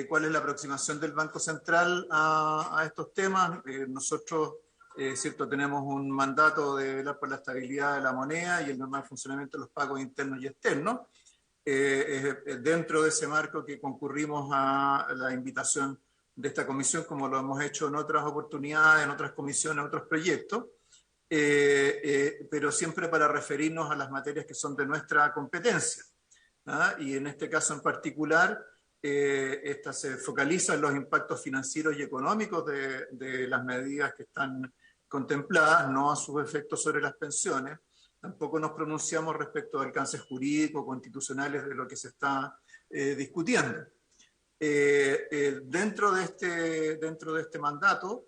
cuál es la aproximación del Banco Central a estos temas. Nosotros, cierto, tenemos un mandato de velar por la estabilidad de la moneda y el normal funcionamiento de los pagos internos y externos. Dentro de ese marco que concurrimos a la invitación de esta comisión, como lo hemos hecho en otras oportunidades, en otras comisiones, en otros proyectos, pero siempre para referirnos a las materias que son de nuestra competencia, ¿ah? Y en este caso en particular, esta se focaliza en los impactos financieros y económicos de las medidas que están contempladas, no a sus efectos sobre las pensiones. Tampoco nos pronunciamos respecto a alcances jurídicos, constitucionales de lo que se está discutiendo. Dentro de este mandato,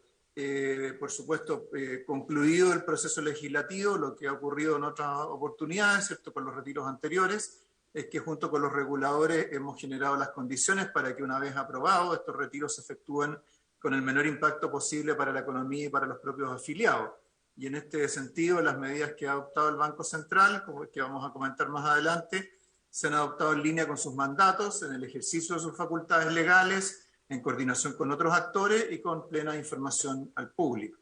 por supuesto, concluido el proceso legislativo, lo que ha ocurrido en otras oportunidades, ¿cierto?, con los retiros anteriores, es que junto con los reguladores hemos generado las condiciones para que una vez aprobados estos retiros se efectúen con el menor impacto posible para la economía y para los propios afiliados. Y en este sentido, las medidas que ha adoptado el Banco Central, como que vamos a comentar más adelante, se han adoptado en línea con sus mandatos, en el ejercicio de sus facultades legales, en coordinación con otros actores y con plena información al público.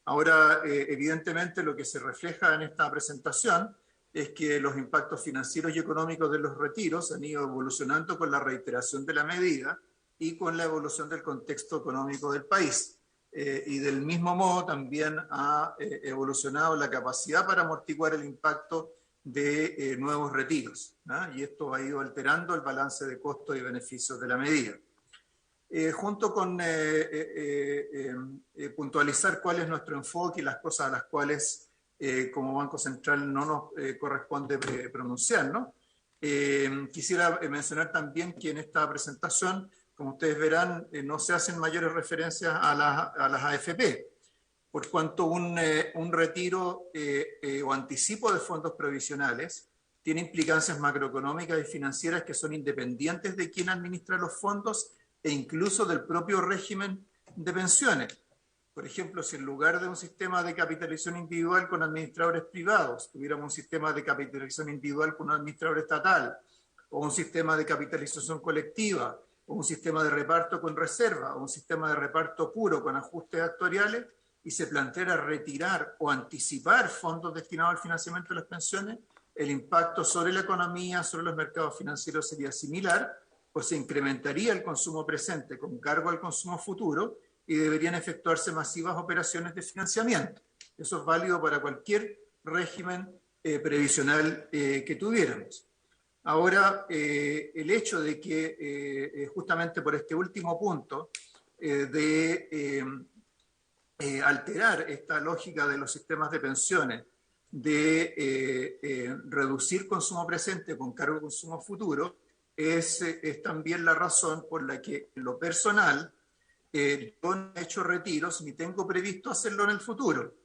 Ahora, evidentemente, lo que se refleja en esta presentación es que los impactos financieros y económicos de los retiros han ido evolucionando con la reiteración de la medida y con la evolución del contexto económico del país. Y del mismo modo también ha evolucionado la capacidad para amortiguar el impacto de nuevos retiros, ¿no? Y esto ha ido alterando el balance de costos y beneficios de la medida. Junto con puntualizar cuál es nuestro enfoque y las cosas a las cuales como Banco Central no nos corresponde pronunciar, ¿no? Quisiera mencionar también que en esta presentación, como ustedes verán, no se hacen mayores referencias a las AFP, por cuanto un retiro o anticipo de fondos provisionales tiene implicancias macroeconómicas y financieras que son independientes de quién administra los fondos e incluso del propio régimen de pensiones. Por ejemplo, si en lugar de un sistema de capitalización individual con administradores privados, tuviéramos un sistema de capitalización individual con un administrador estatal, o un sistema de capitalización colectiva, o un sistema de reparto con reserva, o un sistema de reparto puro con ajustes actuariales, y se planteara retirar o anticipar fondos destinados al financiamiento de las pensiones, el impacto sobre la economía, sobre los mercados financieros sería similar, pues se incrementaría el consumo presente con cargo al consumo futuro y deberían efectuarse masivas operaciones de financiamiento. Eso es válido para cualquier régimen previsional que tuviéramos. Ahora, el hecho de que justamente por este último punto alterar esta lógica de los sistemas de pensiones, de reducir consumo presente con cargo de consumo futuro, es también la razón por la que en lo personal yo no he hecho retiros ni tengo previsto hacerlo en el futuro.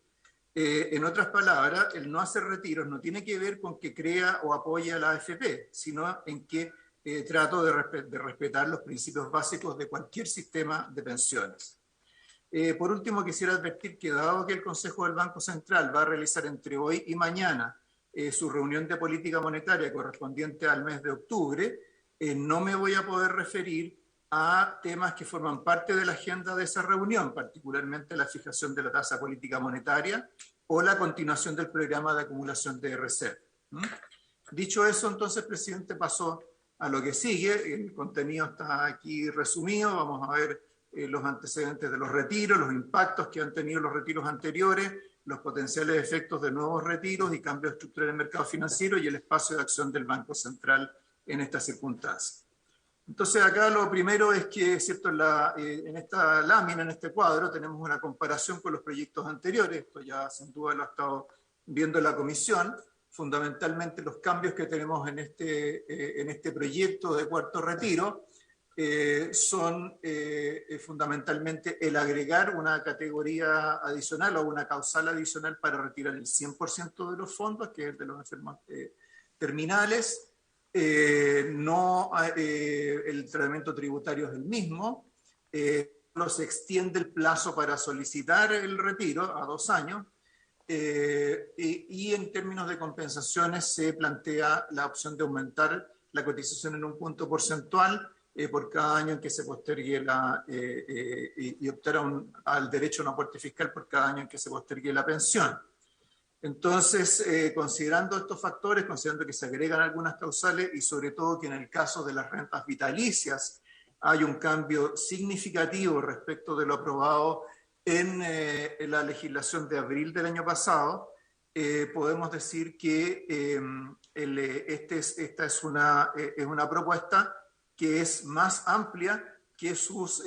En otras palabras, el no hacer retiros no tiene que ver con que crea o apoye a la AFP, sino en que trato de respetar los principios básicos de cualquier sistema de pensiones. Por último, quisiera advertir que dado que el Consejo del Banco Central va a realizar entre hoy y mañana su reunión de política monetaria correspondiente al mes de octubre, no me voy a poder referir a temas que forman parte de la agenda de esa reunión, particularmente la fijación de la tasa política monetaria o la continuación del programa de acumulación de reserva. Dicho eso, entonces, presidente, paso a lo que sigue. El contenido está aquí resumido. Vamos a ver los antecedentes de los retiros, los impactos que han tenido los retiros anteriores, los potenciales efectos de nuevos retiros y cambios estructurales en el mercado financiero y el espacio de acción del Banco Central en estas circunstancias. Entonces acá lo primero es que, ¿cierto?, en esta lámina, en este cuadro, tenemos una comparación con los proyectos anteriores. Esto ya sin duda lo ha estado viendo la comisión. Fundamentalmente los cambios que tenemos en este proyecto de cuarto retiro son fundamentalmente el agregar una categoría adicional o una causal adicional para retirar el 100% de los fondos, que es el de los enfermos terminales. El tratamiento tributario es el mismo, se extiende el plazo para solicitar el retiro a 2 años y en términos de compensaciones se plantea la opción de aumentar la cotización en un punto porcentual por cada año en que se postergue y optar al derecho a un aporte fiscal por cada año en que se postergue la pensión. Entonces, considerando estos factores, considerando que se agregan algunas causales y sobre todo que en el caso de las rentas vitalicias hay un cambio significativo respecto de lo aprobado en la legislación de abril del año pasado, podemos decir que esta es una propuesta que es más amplia que sus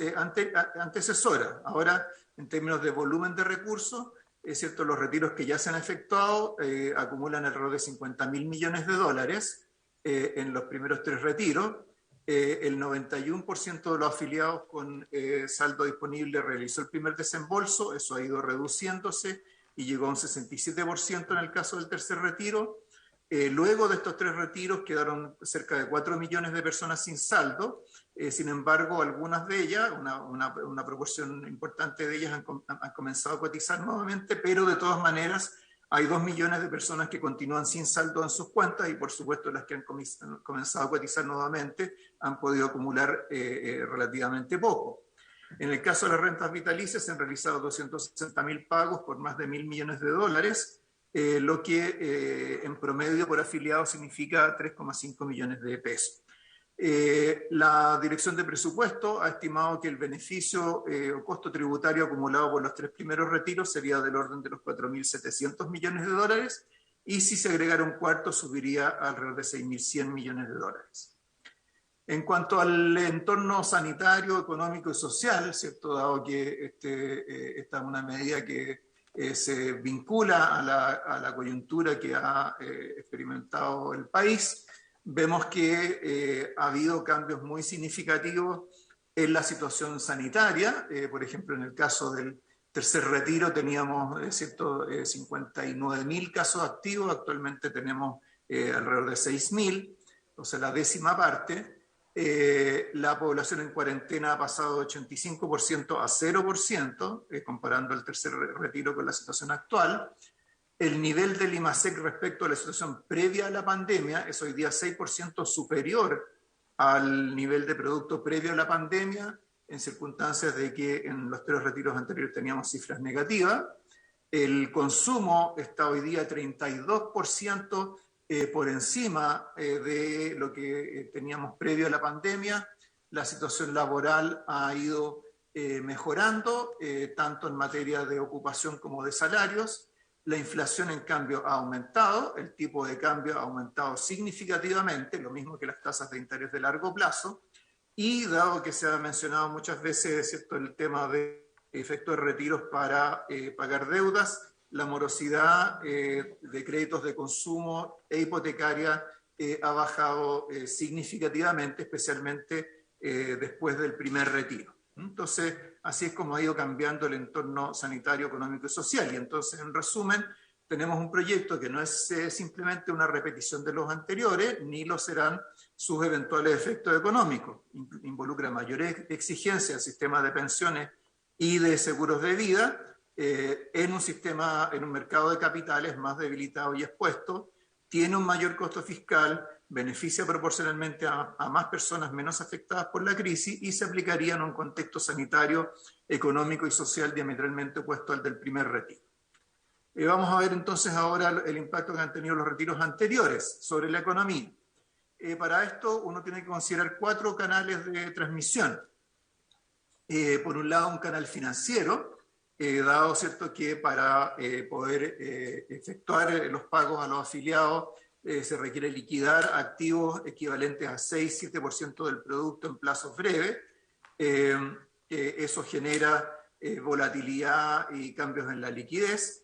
antecesoras. Ahora, en términos de volumen de recursos, es cierto, los retiros que ya se han efectuado acumulan alrededor de 50.000 millones de dólares en los primeros 3 retiros. El 91% de los afiliados con saldo disponible realizó el primer desembolso, eso ha ido reduciéndose y llegó a un 67% en el caso del tercer retiro. Luego de estos 3 retiros quedaron cerca de 4 millones de personas sin saldo. Sin embargo, algunas de ellas, una proporción importante de ellas han comenzado a cotizar nuevamente, pero de todas maneras hay 2 millones de personas que continúan sin saldo en sus cuentas y por supuesto las que han comenzado a cotizar nuevamente han podido acumular relativamente poco. En el caso de las rentas vitalicias se han realizado 260.000 pagos por más de 1.000 millones de dólares, lo que en promedio por afiliado significa 3,5 millones de pesos. La Dirección de Presupuesto ha estimado que el beneficio o costo tributario acumulado por los 3 primeros retiros sería del orden de los 4.700 millones de dólares y si se agregara un cuarto subiría alrededor de 6.100 millones de dólares. En cuanto al entorno sanitario, económico y social, ¿cierto? Dado que esta es una medida que se vincula a la coyuntura que ha experimentado el país, vemos que ha habido cambios muy significativos en la situación sanitaria. Por ejemplo, en el caso del tercer retiro teníamos 59.000 casos activos, actualmente tenemos alrededor de 6.000, o sea, la décima parte. La población en cuarentena ha pasado de 85% a 0%, comparando el tercer retiro con la situación actual. El nivel del IMASEC respecto a la situación previa a la pandemia es hoy día 6% superior al nivel de producto previo a la pandemia, en circunstancias de que en los 3 retiros anteriores teníamos cifras negativas. El consumo está hoy día 32% por encima de lo que teníamos previo a la pandemia. La situación laboral ha ido mejorando, tanto en materia de ocupación como de salarios. La inflación, en cambio, ha aumentado, el tipo de cambio ha aumentado significativamente, lo mismo que las tasas de interés de largo plazo, y dado que se ha mencionado muchas veces, ¿cierto?, el tema de efectos de retiros para pagar deudas, la morosidad de créditos de consumo e hipotecaria ha bajado significativamente, especialmente después del primer retiro. Entonces, así es como ha ido cambiando el entorno sanitario, económico y social. Y entonces, en resumen, tenemos un proyecto que no es simplemente una repetición de los anteriores, ni lo serán sus eventuales efectos económicos. Involucra mayores exigencias al sistema de pensiones y de seguros de vida, en un mercado de capitales más debilitado y expuesto, tiene un mayor costo fiscal, beneficia proporcionalmente a más personas menos afectadas por la crisis y se aplicaría en un contexto sanitario, económico y social diametralmente opuesto al del primer retiro. Vamos a ver entonces ahora el impacto que han tenido los retiros anteriores sobre la economía. Para esto uno tiene que considerar 4 canales de transmisión. Por un lado, un canal financiero, dado, ¿cierto?, que para poder efectuar los pagos a los afiliados se requiere liquidar activos equivalentes a 6-7% del producto en plazos breves. Eso genera volatilidad y cambios en la liquidez.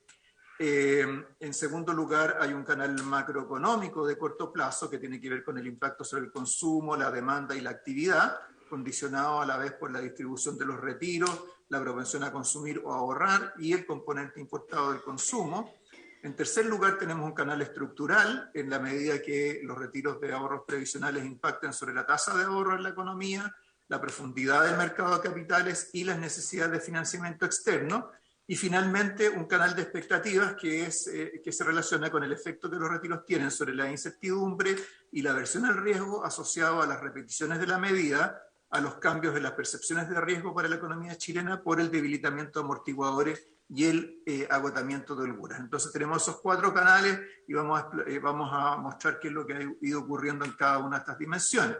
En segundo lugar, hay un canal macroeconómico de corto plazo que tiene que ver con el impacto sobre el consumo, la demanda y la actividad, condicionado a la vez por la distribución de los retiros, la propensión a consumir o ahorrar y el componente importado del consumo. En tercer lugar, tenemos un canal estructural, en la medida que los retiros de ahorros previsionales impactan sobre la tasa de ahorro en la economía, la profundidad del mercado de capitales y las necesidades de financiamiento externo. Y finalmente, un canal de expectativas que se relaciona con el efecto que los retiros tienen sobre la incertidumbre y la aversión al riesgo asociado a las repeticiones de la medida, a los cambios en las percepciones de riesgo para la economía chilena por el debilitamiento de amortiguadores y el agotamiento de holguras. Entonces tenemos esos 4 canales y vamos a mostrar qué es lo que ha ido ocurriendo en cada una de estas dimensiones.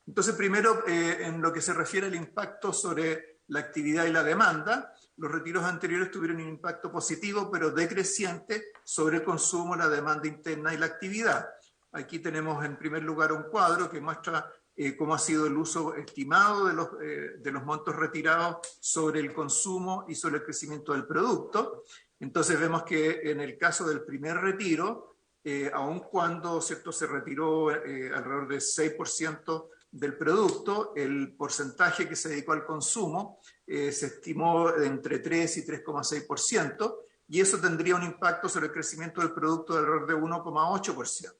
Entonces, primero, en lo que se refiere al impacto sobre la actividad y la demanda, los retiros anteriores tuvieron un impacto positivo, pero decreciente sobre el consumo, la demanda interna y la actividad. Aquí tenemos en primer lugar un cuadro que muestra cómo ha sido el uso estimado de los montos retirados sobre el consumo y sobre el crecimiento del producto. Entonces vemos que en el caso del primer retiro, aun cuando, ¿cierto?, se retiró alrededor del 6% del producto, el porcentaje que se dedicó al consumo se estimó entre 3 y 3,6%, y eso tendría un impacto sobre el crecimiento del producto de alrededor de 1,8%.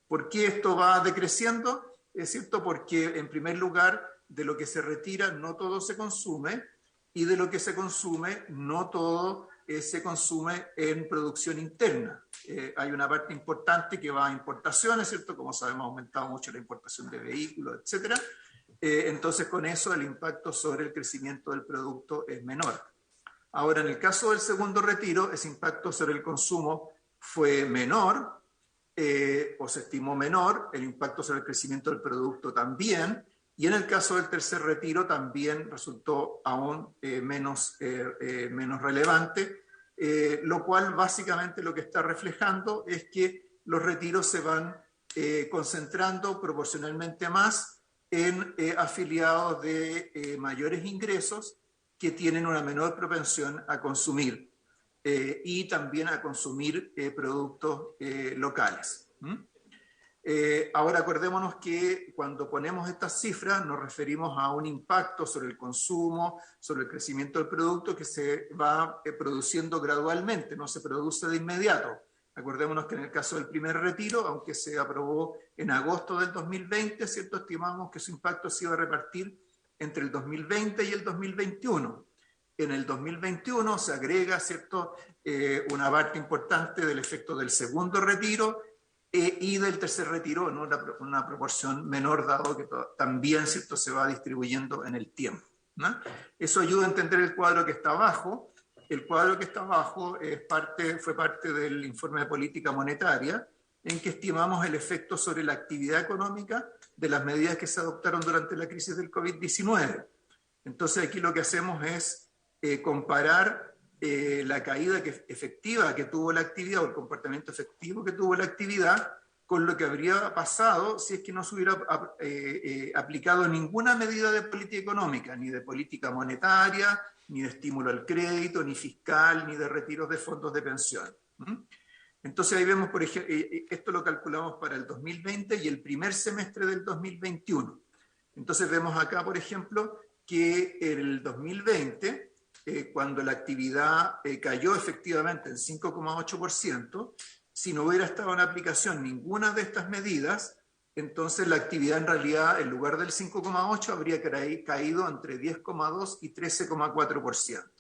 ¿Por qué esto va decreciendo? Es cierto, porque en primer lugar, de lo que se retira no todo se consume, y de lo que se consume no todo se consume en producción interna. Hay una parte importante que va a importaciones, ¿cierto? Como sabemos, ha aumentado mucho la importación de vehículos, etc. Entonces, con eso el impacto sobre el crecimiento del producto es menor. Ahora, en el caso del segundo retiro, ese impacto sobre el consumo fue menor, o se estimó menor, el impacto sobre el crecimiento del producto también, y en el caso del tercer retiro también resultó aún menos relevante, lo cual básicamente lo que está reflejando es que los retiros se van concentrando proporcionalmente más en afiliados de mayores ingresos que tienen una menor propensión a consumir y también a consumir productos locales. Ahora acordémonos que cuando ponemos estas cifras nos referimos a un impacto sobre el consumo, sobre el crecimiento del producto que se va produciendo gradualmente, no se produce de inmediato. Acordémonos que en el caso del primer retiro, aunque se aprobó en agosto del 2020, ¿cierto?, estimamos que su impacto se iba a repartir entre el 2020 y el 2021. En el 2021 se agrega, ¿cierto?, una parte importante del efecto del segundo retiro y del tercer retiro en una proporción menor, dado que también, ¿cierto?, se va distribuyendo en el tiempo, ¿no? Eso ayuda a entender el cuadro que está abajo. El cuadro que está abajo fue parte del informe de política monetaria, en que estimamos el efecto sobre la actividad económica de las medidas que se adoptaron durante la crisis del COVID-19. Entonces aquí lo que hacemos es comparar la caída efectiva que tuvo la actividad o el comportamiento efectivo que tuvo la actividad con lo que habría pasado si es que no se hubiera aplicado ninguna medida de política económica, ni de política monetaria, ni de estímulo al crédito, ni fiscal, ni de retiros de fondos de pensión. Entonces ahí vemos, por ejemplo, esto lo calculamos para el 2020 y el primer semestre del 2021. Entonces vemos acá, por ejemplo, que en el 2020, cuando la actividad cayó efectivamente en 5,8%, si no hubiera estado en aplicación ninguna de estas medidas, entonces la actividad en realidad, en lugar del 5,8%, habría caído entre 10,2% y 13,4%.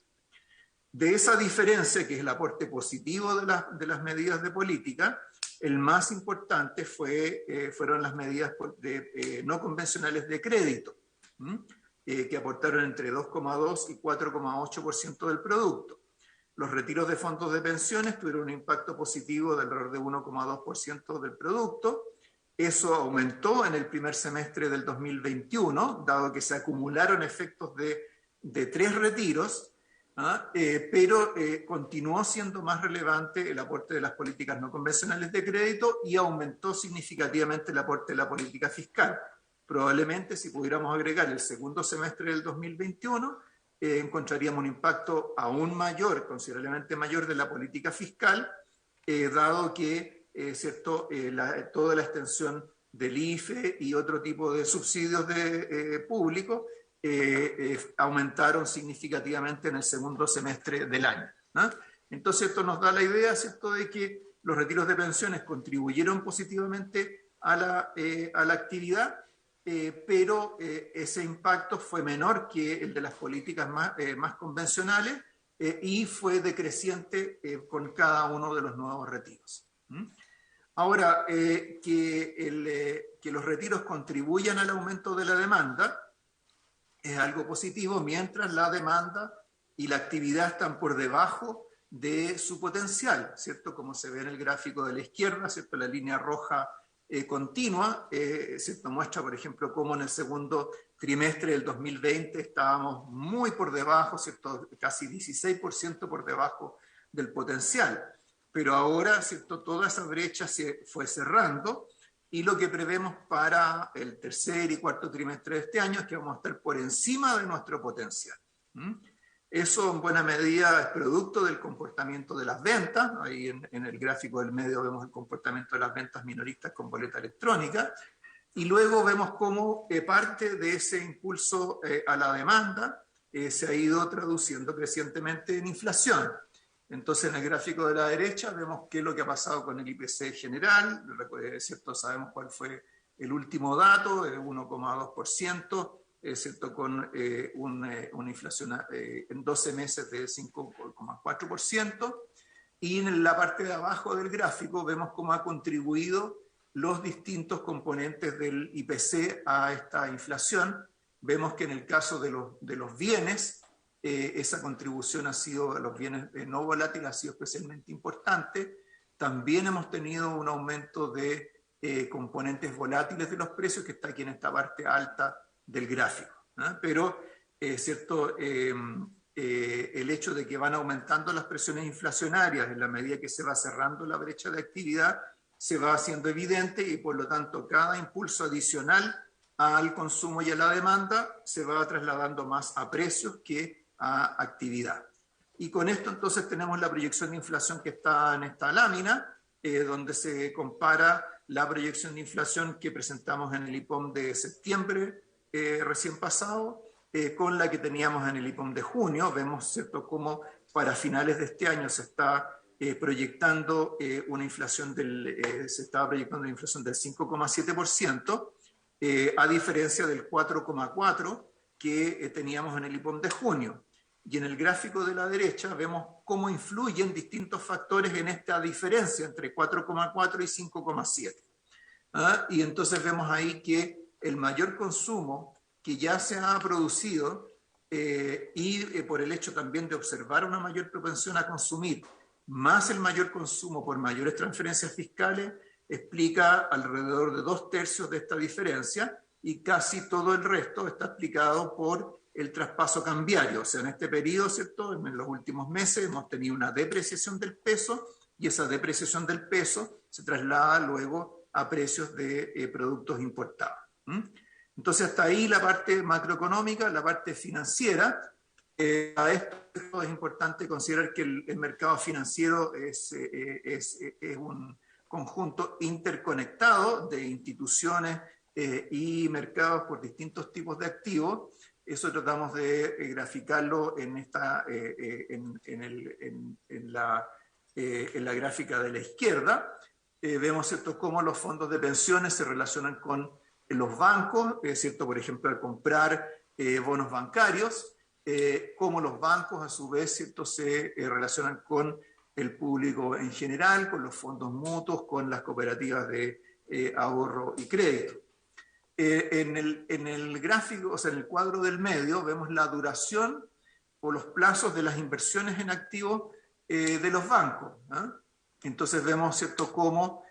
De esa diferencia, que es el aporte positivo de las medidas de política, el más importante fueron las medidas no convencionales de crédito, que aportaron entre 2,2% y 4,8% del producto. Los retiros de fondos de pensiones tuvieron un impacto positivo de alrededor de 1,2% del producto. Eso aumentó en el primer semestre del 2021, dado que se acumularon efectos de 3 retiros, pero continuó siendo más relevante el aporte de las políticas no convencionales de crédito y aumentó significativamente el aporte de la política fiscal. Probablemente si pudiéramos agregar el segundo semestre del 2021, encontraríamos un impacto aún mayor, considerablemente mayor de la política fiscal, dado que toda la extensión del IFE y otro tipo de subsidios públicos aumentaron significativamente en el segundo semestre del año, ¿no? Entonces esto nos da la idea, ¿cierto?, de que los retiros de pensiones contribuyeron positivamente a la actividad, pero ese impacto fue menor que el de las políticas más convencionales y fue decreciente con cada uno de los nuevos retiros. Ahora, que los retiros contribuyan al aumento de la demanda es algo positivo, mientras la demanda y la actividad están por debajo de su potencial, ¿cierto? Como se ve en el gráfico de la izquierda, ¿cierto? La línea roja continua, ¿cierto? Muestra, por ejemplo, cómo en el segundo trimestre del 2020 estábamos muy por debajo, ¿cierto? Casi 16% por debajo del potencial. Pero ahora, ¿cierto? Toda esa brecha se fue cerrando, y lo que prevemos para el tercer y cuarto trimestre de este año es que vamos a estar por encima de nuestro potencial. Eso en buena medida es producto del comportamiento de las ventas. Ahí en el gráfico del medio vemos el comportamiento de las ventas minoristas con boleta electrónica. Y luego vemos cómo parte de ese impulso a la demanda se ha ido traduciendo crecientemente en inflación. Entonces, en el gráfico de la derecha vemos qué es lo que ha pasado con el IPC general, ¿cierto? Sabemos cuál fue el último dato, 1,2%, ¿cierto? Con una inflación en 12 meses de 5,4%. Y en la parte de abajo del gráfico vemos cómo ha contribuido los distintos componentes del IPC a esta inflación. Vemos que en el caso de los bienes, esa contribución a los bienes no volátiles ha sido especialmente importante. También hemos tenido un aumento de componentes volátiles de los precios, que está aquí en esta parte alta del gráfico, ¿no? Pero, ¿cierto? El hecho de que van aumentando las presiones inflacionarias en la medida que se va cerrando la brecha de actividad se va haciendo evidente, y por lo tanto cada impulso adicional al consumo y a la demanda se va trasladando más a precios que a actividad. Y con esto entonces tenemos la proyección de inflación que está en esta lámina, donde se compara la proyección de inflación que presentamos en el IPOM de septiembre recién pasado con la que teníamos en el IPOM de junio. Vemos, ¿cierto?, cómo para finales de este año se está proyectando una inflación se estaba proyectando una inflación del 5,7%, a diferencia del 4,4% que teníamos en el IPOM de junio. Y en el gráfico de la derecha vemos cómo influyen distintos factores en esta diferencia entre 4,4 y 5,7. Y entonces vemos ahí que el mayor consumo que ya se ha producido por el hecho también de observar una mayor propensión a consumir, más el mayor consumo por mayores transferencias fiscales, explica alrededor de 2/3 de esta diferencia, y casi todo el resto está explicado por el traspaso cambiario. O sea, en este periodo, ¿cierto?, en los últimos meses hemos tenido una depreciación del peso, y esa depreciación del peso se traslada luego a precios de productos importados. Entonces, hasta ahí la parte macroeconómica. La parte financiera. A esto es importante considerar que el mercado financiero es un conjunto interconectado de instituciones y mercados por distintos tipos de activos. Eso tratamos de graficarlo en la gráfica de la izquierda. Vemos, ¿cierto?, cómo los fondos de pensiones se relacionan con los bancos, ¿cierto?, por ejemplo, al comprar bonos bancarios, cómo los bancos a su vez, ¿cierto?, se relacionan con el público en general, con los fondos mutuos, con las cooperativas de ahorro y crédito. En el gráfico, o sea, en el cuadro del medio, vemos la duración o los plazos de las inversiones en activos de los bancos, ¿eh? Entonces vemos, ¿cierto?, cómo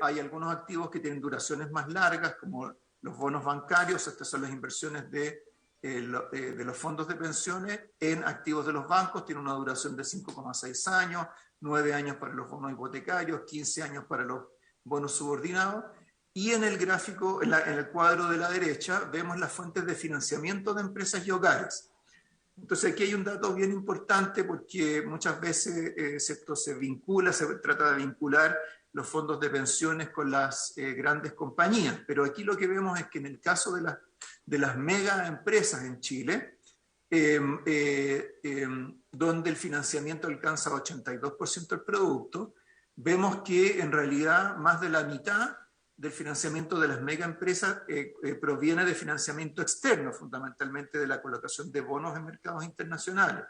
hay algunos activos que tienen duraciones más largas, como los bonos bancarios. Estas son las inversiones de los fondos de pensiones en activos de los bancos. Tiene una duración de 5,6 años, 9 años para los bonos hipotecarios, 15 años para los bonos subordinados. Y en el gráfico, en el cuadro de la derecha, vemos las fuentes de financiamiento de empresas y hogares. Entonces aquí hay un dato bien importante, porque muchas veces esto se trata de vincular los fondos de pensiones con las grandes compañías. Pero aquí lo que vemos es que en el caso de las mega empresas en Chile, donde el financiamiento alcanza 82% del producto, vemos que en realidad más de la mitad del financiamiento de las mega empresas proviene de financiamiento externo, fundamentalmente de la colocación de bonos en mercados internacionales.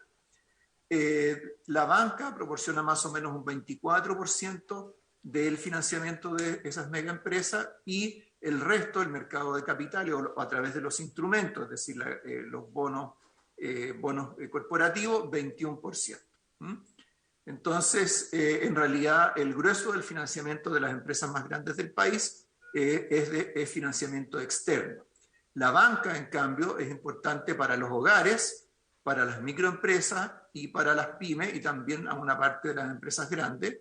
La banca proporciona más o menos un 24% del financiamiento de esas mega empresas, y El resto, el mercado de capitales o a través de los instrumentos, es decir, los bonos corporativos, 21%. Entonces, en realidad, el grueso del financiamiento de las empresas más grandes del país es financiamiento externo. La banca, en cambio, es importante para los hogares, para las microempresas y para las pymes y también a una parte de las empresas grandes.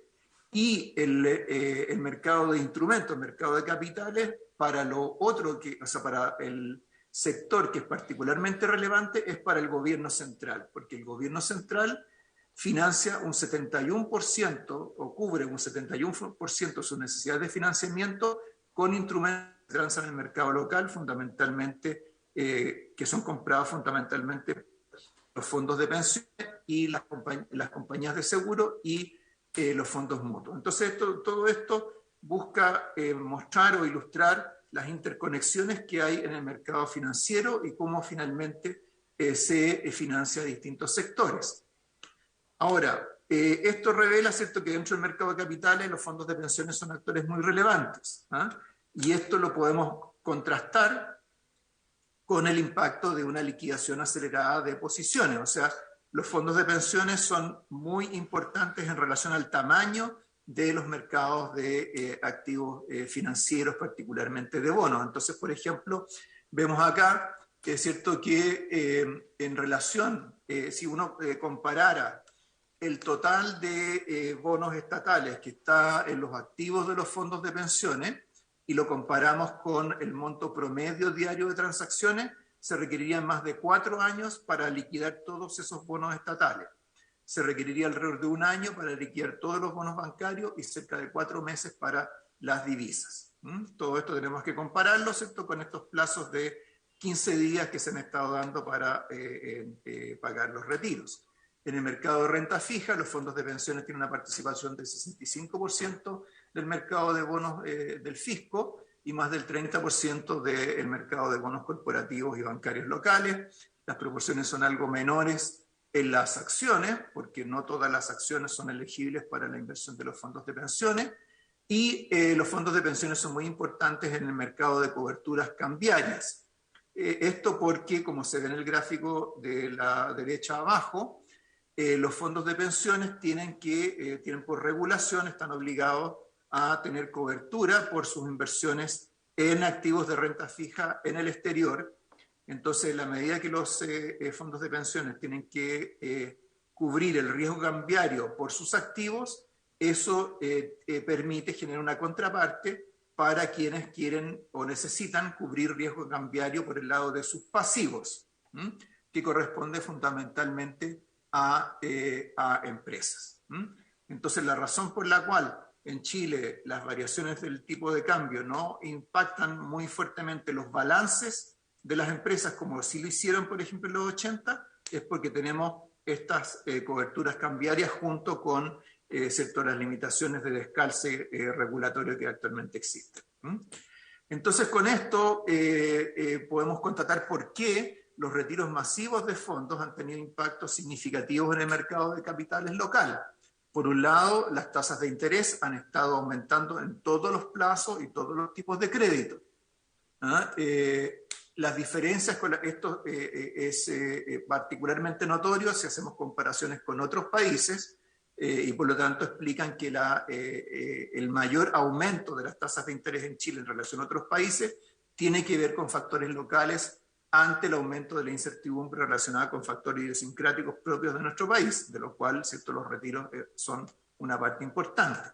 Y el mercado de instrumentos, el mercado de capitales, para lo otro, para el sector que es particularmente relevante, es para el gobierno central, porque el gobierno central financia un 71% o cubre un 71% de sus necesidades de financiamiento con instrumentos que transan en el mercado local, fundamentalmente, que son comprados fundamentalmente los fondos de pensiones y las compañías de seguro y los fondos mutuos. Entonces, todo esto busca mostrar o ilustrar las interconexiones que hay en el mercado financiero y cómo finalmente se financia distintos sectores. Ahora, esto revela, ¿cierto?, que dentro del mercado de capitales los fondos de pensiones son actores muy relevantes, y esto lo podemos contrastar con el impacto de una liquidación acelerada de posiciones. O sea, los fondos de pensiones son muy importantes en relación al tamaño de los mercados de activos financieros, particularmente de bonos. Entonces, por ejemplo, vemos acá que es cierto que en relación, si uno comparara el total de bonos estatales que está en los activos de los fondos de pensiones y lo comparamos con el monto promedio diario de transacciones, se requerirían más de 4 años para liquidar todos esos bonos estatales. Se requeriría alrededor de 1 año para liquidar todos los bonos bancarios y cerca de 4 meses para las divisas. Todo esto tenemos que compararlo, ¿cierto?, con estos plazos de 15 días que se han estado dando para pagar los retiros. En el mercado de renta fija, los fondos de pensiones tienen una participación del 65% del mercado de bonos del fisco y más del 30% del mercado de bonos corporativos y bancarios locales. Las proporciones son algo menores en las acciones, porque no todas las acciones son elegibles para la inversión de los fondos de pensiones, y los fondos de pensiones son muy importantes en el mercado de coberturas cambiarias. Esto porque, como se ve en el gráfico de la derecha abajo, los fondos de pensiones tienen por regulación, están obligados a tener cobertura por sus inversiones en activos de renta fija en el exterior. Entonces, en la medida que los fondos de pensiones tienen que cubrir el riesgo cambiario por sus activos, eso permite generar una contraparte para quienes quieren o necesitan cubrir riesgo cambiario por el lado de sus pasivos, que corresponde fundamentalmente a empresas. Entonces, la razón por la cual en Chile las variaciones del tipo de cambio no impactan muy fuertemente los balances de las empresas como si lo hicieron, por ejemplo, en los 80, es porque tenemos estas coberturas cambiarias junto con las limitaciones de descalce regulatorio que actualmente existen. Entonces, con esto podemos constatar por qué los retiros masivos de fondos han tenido impactos significativos en el mercado de capitales local. Por un lado, las tasas de interés han estado aumentando en todos los plazos y todos los tipos de crédito. Las diferencias con esto es particularmente notorio si hacemos comparaciones con otros países y por lo tanto explican que el mayor aumento de las tasas de interés en Chile en relación a otros países tiene que ver con factores locales ante el aumento de la incertidumbre relacionada con factores idiosincráticos propios de nuestro país, de lo cual, ¿cierto?, los retiros son una parte importante.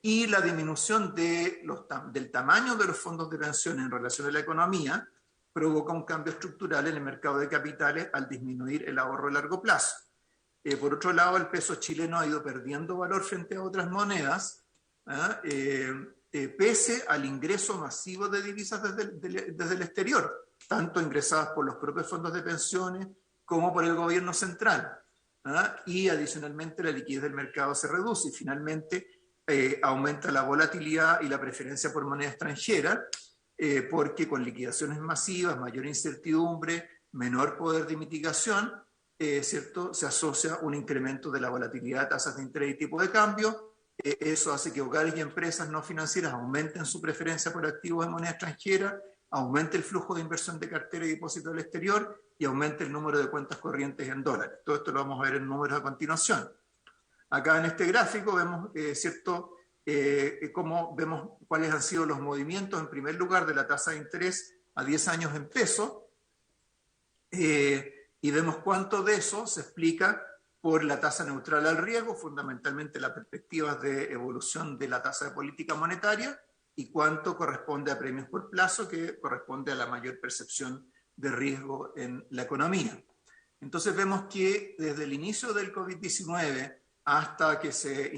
Y la disminución del tamaño de los fondos de pensión en relación a la economía provoca un cambio estructural en el mercado de capitales al disminuir el ahorro a largo plazo. Por otro lado, el peso chileno ha ido perdiendo valor frente a otras monedas, pese al ingreso masivo de divisas desde el exterior, tanto ingresadas por los propios fondos de pensiones como por el gobierno central. Y adicionalmente la liquidez del mercado se reduce y finalmente aumenta la volatilidad y la preferencia por moneda extranjera, porque con liquidaciones masivas, mayor incertidumbre, menor poder de mitigación, ¿cierto?, se asocia un incremento de la volatilidad de tasas de interés y tipo de cambio, Eso hace que hogares y empresas no financieras aumenten su preferencia por activos de moneda extranjera, aumente el flujo de inversión de cartera y depósito del exterior y aumente el número de cuentas corrientes en dólares. Todo esto lo vamos a ver en números a continuación. Acá en este gráfico vemos, cómo vemos cuáles han sido los movimientos, en primer lugar, de la tasa de interés a 10 años en pesos, y vemos cuánto de eso se explica por la tasa neutral al riesgo, fundamentalmente las perspectivas de evolución de la tasa de política monetaria, y cuánto corresponde a premios por plazo, que corresponde a la mayor percepción de riesgo en la economía. Entonces vemos que desde el inicio del COVID-19 hasta que se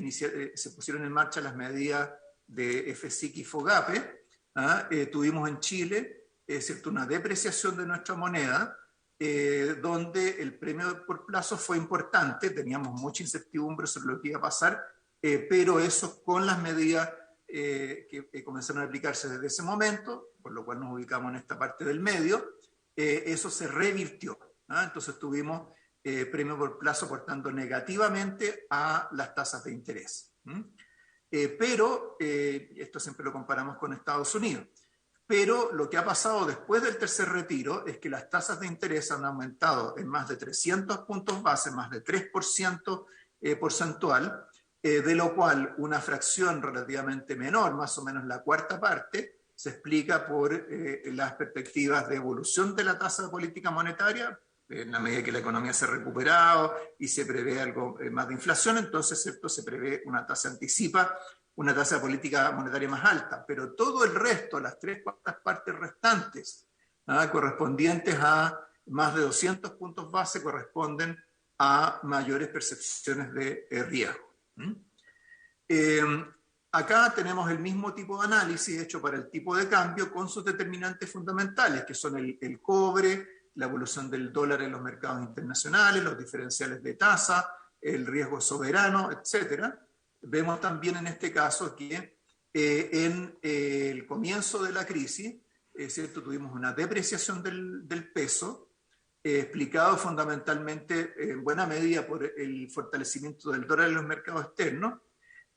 pusieron en marcha las medidas de FCIC y FOGAPE, tuvimos en Chile una depreciación de nuestra moneda, donde el premio por plazo fue importante, teníamos mucha incertidumbre sobre lo que iba a pasar, pero eso con las medidas que comenzaron a aplicarse desde ese momento, por lo cual nos ubicamos en esta parte del medio, eso se revirtió. Entonces tuvimos premio por plazo aportando negativamente a las tasas de interés. Pero esto siempre lo comparamos con Estados Unidos. Pero lo que ha pasado después del tercer retiro es que las tasas de interés han aumentado en más de 300 puntos base, más de 3% porcentual, de lo cual una fracción relativamente menor, más o menos la cuarta parte, se explica por las perspectivas de evolución de la tasa de política monetaria, en la medida que la economía se ha recuperado y se prevé algo más de inflación, entonces ¿cierto? Se prevé una tasa anticipa, una tasa de política monetaria más alta, pero todo el resto, las tres cuartas partes restantes, correspondientes a más de 200 puntos base, corresponden a mayores percepciones de riesgo. Acá tenemos el mismo tipo de análisis hecho para el tipo de cambio con sus determinantes fundamentales, que son el cobre, la evolución del dólar en los mercados internacionales, los diferenciales de tasa, el riesgo soberano, etc. Vemos también en este caso que en el comienzo de la crisis, ¿cierto? Tuvimos una depreciación del peso, explicado fundamentalmente en buena medida por el fortalecimiento del dólar en los mercados externos.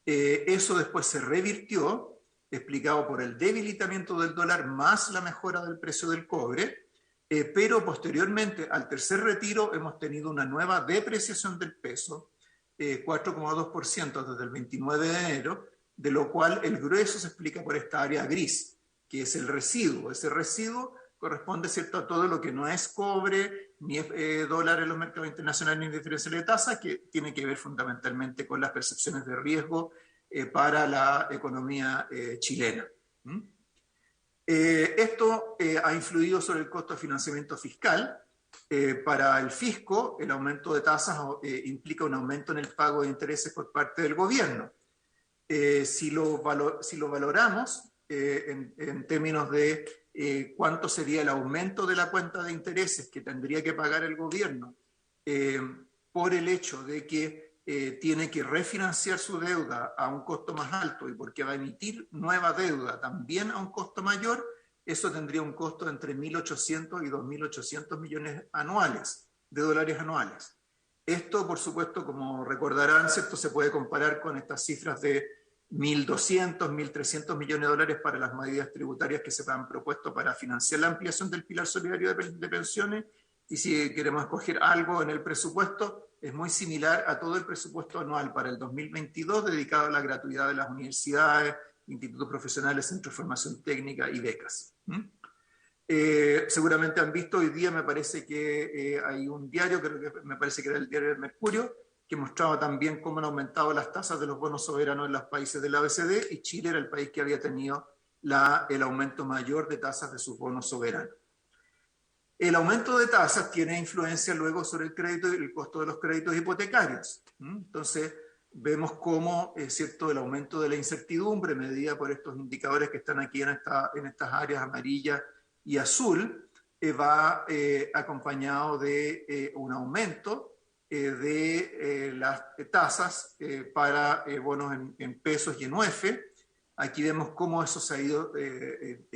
Eso después se revirtió, explicado por el debilitamiento del dólar más la mejora del precio del cobre, pero posteriormente al tercer retiro hemos tenido una nueva depreciación del peso, 4,2% desde el 29 de enero, de lo cual el grueso se explica por esta área gris, que es el residuo. Ese residuo corresponde, ¿cierto?, a todo lo que no es cobre, ni dólar en los mercados internacionales, ni diferencial de tasa, que tiene que ver fundamentalmente con las percepciones de riesgo para la economía chilena. Esto ha influido sobre el costo de financiamiento fiscal. Para el fisco, el aumento de tasas implica un aumento en el pago de intereses por parte del gobierno. Si lo valoramos en términos de cuánto sería el aumento de la cuenta de intereses que tendría que pagar el gobierno por el hecho de que tiene que refinanciar su deuda a un costo más alto y porque va a emitir nueva deuda también a un costo mayor, eso tendría un costo de entre 1.800 y 2.800 millones anuales, de dólares anuales. Esto, por supuesto, como recordarán, ¿cierto?, se puede comparar con estas cifras de 1.200, 1.300 millones de dólares para las medidas tributarias que se han propuesto para financiar la ampliación del pilar solidario de pensiones. Y si queremos escoger algo en el presupuesto, es muy similar a todo el presupuesto anual para el 2022 dedicado a la gratuidad de las universidades, institutos profesionales, centros de formación técnica y becas. Seguramente han visto hoy día, me parece que hay un diario, creo que me parece que era el diario del Mercurio, que mostraba también cómo han aumentado las tasas de los bonos soberanos en los países de la OECD, y Chile era el país que había tenido el aumento mayor de tasas de sus bonos soberanos. El aumento de tasas tiene influencia luego sobre el crédito y el costo de los créditos hipotecarios. Entonces, vemos cómo, ¿cierto?, el aumento de la incertidumbre, medida por estos indicadores que están aquí en estas áreas amarilla y azul, va acompañado de un aumento de las tasas para bonos en pesos y en UF. Aquí vemos cómo eso se ha ido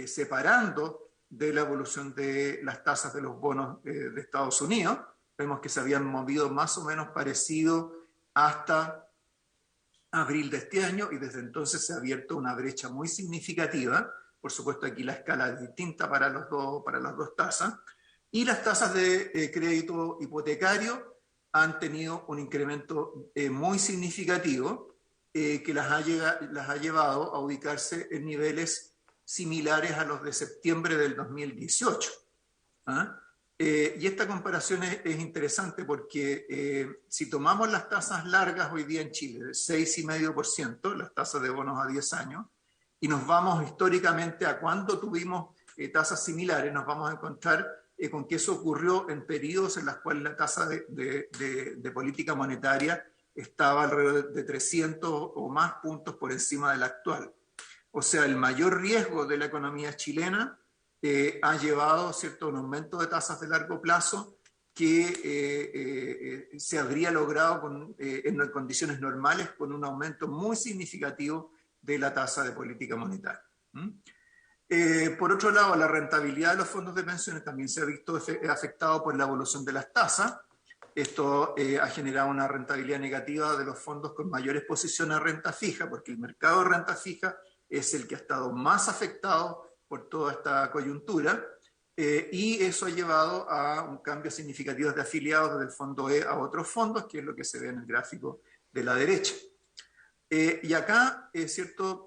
separando de la evolución de las tasas de los bonos de Estados Unidos. Vemos que se habían movido más o menos parecido hasta abril de este año, y desde entonces se ha abierto una brecha muy significativa. Por supuesto, aquí la escala es distinta para las dos tasas, y las tasas de crédito hipotecario han tenido un incremento muy significativo que las ha llevado a ubicarse en niveles similares a los de septiembre del 2018. ¿Ah? Y esta comparación es interesante porque si tomamos las tasas largas hoy día en Chile, de 6,5%, las tasas de bonos a 10 años, y nos vamos históricamente a cuando tuvimos tasas similares, nos vamos a encontrar con que eso ocurrió en periodos en los cuales la tasa de política monetaria estaba alrededor de 300 o más puntos por encima de la actual. O sea, el mayor riesgo de la economía chilena ha llevado, ¿cierto?, un aumento de tasas de largo plazo que se habría logrado en condiciones normales con un aumento muy significativo de la tasa de política monetaria. Por otro lado, la rentabilidad de los fondos de pensiones también se ha visto afectado por la evolución de las tasas. Esto ha generado una rentabilidad negativa de los fondos con mayor exposición a renta fija, porque el mercado de renta fija es el que ha estado más afectado por toda esta coyuntura, y eso ha llevado a un cambio significativo de afiliados desde el fondo E a otros fondos, que es lo que se ve en el gráfico de la derecha. Y acá, ¿cierto?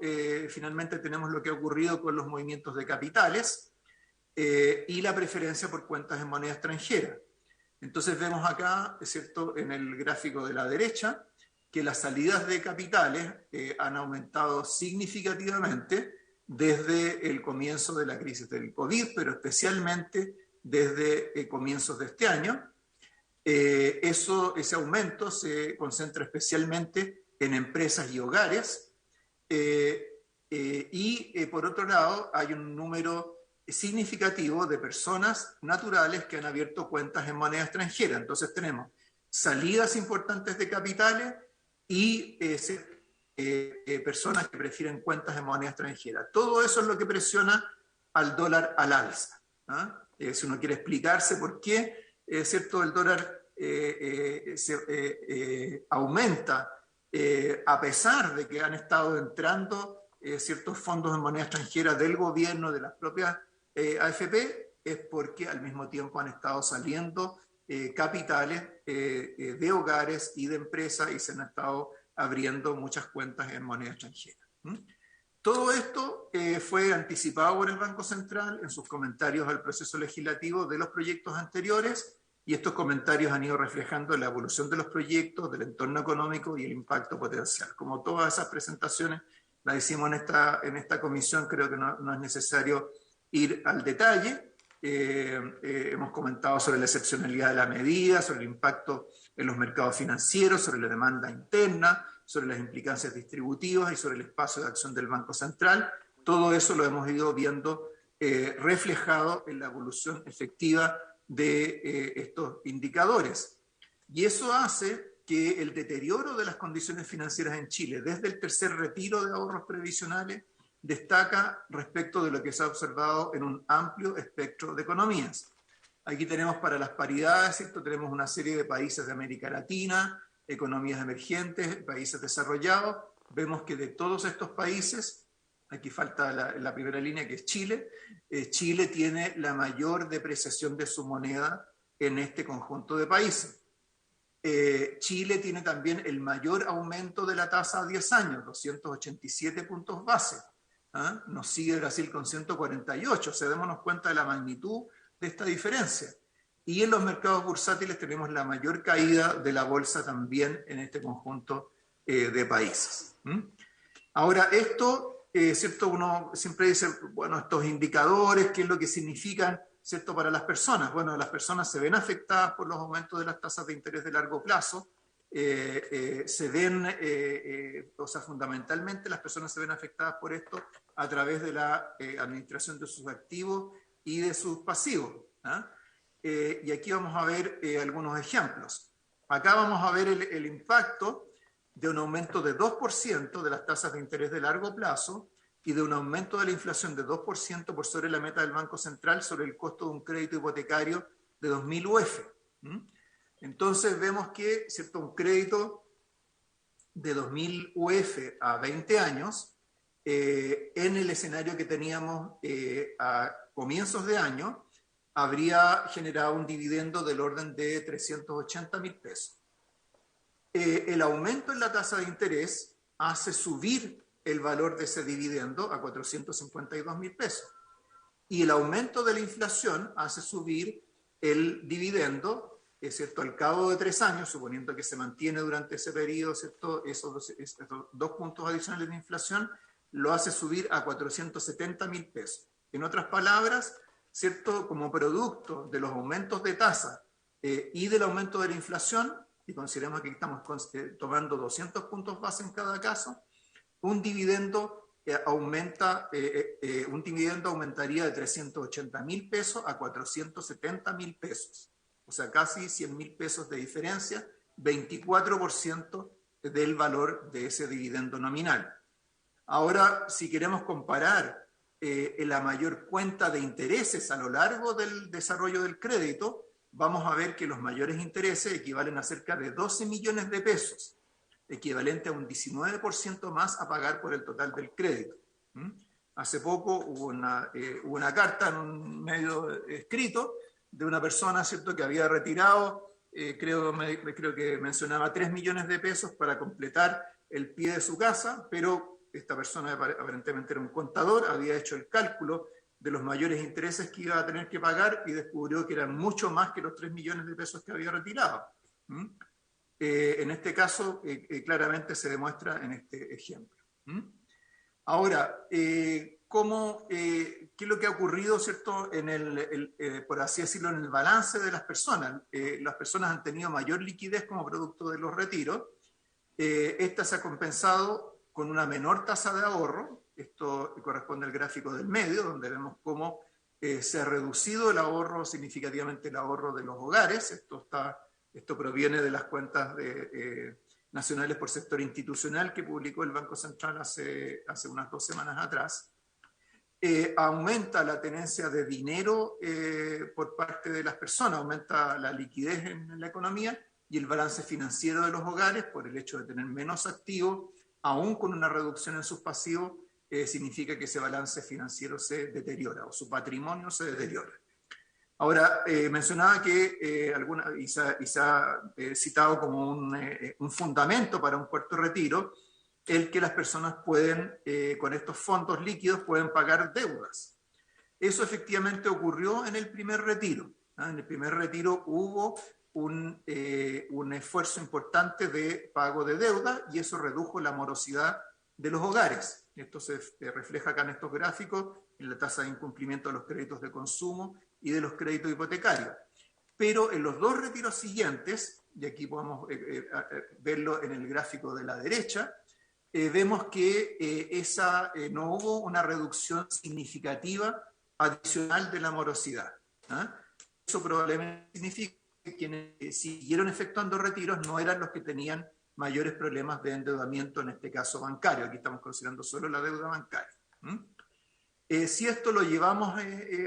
Finalmente tenemos lo que ha ocurrido con los movimientos de capitales y la preferencia por cuentas en moneda extranjera. Entonces vemos acá, ¿cierto?, en el gráfico de la derecha, que las salidas de capitales han aumentado significativamente desde el comienzo de la crisis del COVID, pero especialmente desde comienzos de este año. Ese aumento se concentra especialmente en empresas y hogares, y por otro lado hay un número significativo de personas naturales que han abierto cuentas en moneda extranjera. Entonces tenemos salidas importantes de capitales y personas que prefieren cuentas en moneda extranjera. Todo eso es lo que presiona al dólar al alza. Si uno quiere explicarse por qué, ¿cierto?, el dólar aumenta a pesar de que han estado entrando ciertos fondos en moneda extranjera del gobierno, de las propias AFP, es porque al mismo tiempo han estado saliendo capitales de hogares y de empresas y se han estado abriendo muchas cuentas en moneda extranjera. Todo esto fue anticipado por el Banco Central en sus comentarios al proceso legislativo de los proyectos anteriores, y estos comentarios han ido reflejando la evolución de los proyectos, del entorno económico y el impacto potencial. Como todas esas presentaciones las hicimos en esta comisión, creo que no es necesario ir al detalle. Hemos comentado sobre la excepcionalidad de la medida, sobre el impacto en los mercados financieros, sobre la demanda interna, sobre las implicancias distributivas y sobre el espacio de acción del Banco Central. Todo eso lo hemos ido viendo reflejado en la evolución efectiva de estos indicadores. Y eso hace que el deterioro de las condiciones financieras en Chile, desde el tercer retiro de ahorros previsionales, destaca respecto de lo que se ha observado en un amplio espectro de economías. Aquí tenemos para las paridades, ¿cierto? Tenemos una serie de países de América Latina, economías emergentes, países desarrollados. Vemos que de todos estos países, aquí falta la primera línea que es Chile, Chile tiene la mayor depreciación de su moneda en este conjunto de países. Chile tiene también el mayor aumento de la tasa a 10 años, 287 puntos base. Nos sigue Brasil con 148, o sea, démonos cuenta de la magnitud de esta diferencia. Y en los mercados bursátiles tenemos la mayor caída de la bolsa también en este conjunto de países. Ahora, esto, ¿cierto? Uno siempre dice, bueno, estos indicadores, ¿qué es lo que significan, ¿cierto?, para las personas? Bueno, las personas se ven afectadas por los aumentos de las tasas de interés de largo plazo, se ven, o sea, fundamentalmente las personas se ven afectadas por esto a través de la administración de sus activos y de sus pasivos. Y aquí vamos a ver algunos ejemplos. Acá vamos a ver el impacto de un aumento de 2% de las tasas de interés de largo plazo y de un aumento de la inflación de 2% por sobre la meta del Banco Central sobre el costo de un crédito hipotecario de 2.000 UF. Entonces vemos que, ¿cierto?, un crédito de 2.000 UF a 20 años, en el escenario que teníamos a comienzos de año, habría generado un dividendo del orden de 380.000 pesos. El aumento en la tasa de interés hace subir el valor de ese dividendo a 452.000 pesos. Y el aumento de la inflación hace subir el dividendo, ¿cierto?, al cabo de 3 años, suponiendo que se mantiene durante ese periodo, ¿cierto?, estos dos puntos adicionales de inflación, lo hace subir a 470.000 pesos. En otras palabras, ¿cierto?, como producto de los aumentos de tasa y del aumento de la inflación, y consideremos que estamos tomando 200 puntos base en cada caso, un dividendo aumentaría de 380.000 pesos a 470.000 pesos. O sea, casi 100.000 pesos de diferencia, 24% del valor de ese dividendo nominal. Ahora, si queremos comparar la mayor cuenta de intereses a lo largo del desarrollo del crédito, vamos a ver que los mayores intereses equivalen a cerca de 12 millones de pesos, equivalente a un 19% más a pagar por el total del crédito. Hace poco hubo una carta en un medio escrito de una persona, ¿cierto?, que había retirado, creo que mencionaba 3 millones de pesos para completar el pie de su casa, pero esta persona aparentemente era un contador, había hecho el cálculo de los mayores intereses que iba a tener que pagar y descubrió que eran mucho más que los 3 millones de pesos que había retirado. En este caso, claramente se demuestra en este ejemplo. Ahora, ¿qué es lo que ha ocurrido, ¿cierto?, por así decirlo, en el balance de las personas? Las personas han tenido mayor liquidez como producto de los retiros. Esta se ha compensado con una menor tasa de ahorro. Esto corresponde al gráfico del medio, donde vemos cómo se ha reducido el ahorro, significativamente el ahorro de los hogares. Esto proviene de las cuentas nacionales por sector institucional que publicó el Banco Central hace unas 2 semanas atrás. Aumenta la tenencia de dinero por parte de las personas, aumenta la liquidez en la economía y el balance financiero de los hogares, por el hecho de tener menos activos, aún con una reducción en sus pasivos, significa que ese balance financiero se deteriora o su patrimonio se deteriora. Ahora, mencionaba que se ha citado como un fundamento para un cuarto retiro, el que las personas pueden, con estos fondos líquidos, pueden pagar deudas. Eso efectivamente ocurrió en el primer retiro. En el primer retiro hubo un esfuerzo importante de pago de deuda y eso redujo la morosidad de los hogares. Esto se refleja acá en estos gráficos, en la tasa de incumplimiento de los créditos de consumo y de los créditos hipotecarios. Pero en los 2 retiros siguientes, y aquí podemos verlo en el gráfico de la derecha, vemos que no hubo una reducción significativa adicional de la morosidad. Eso probablemente significa que quienes siguieron efectuando retiros no eran los que tenían mayores problemas de endeudamiento, en este caso bancario. Aquí estamos considerando solo la deuda bancaria. Si esto lo llevamos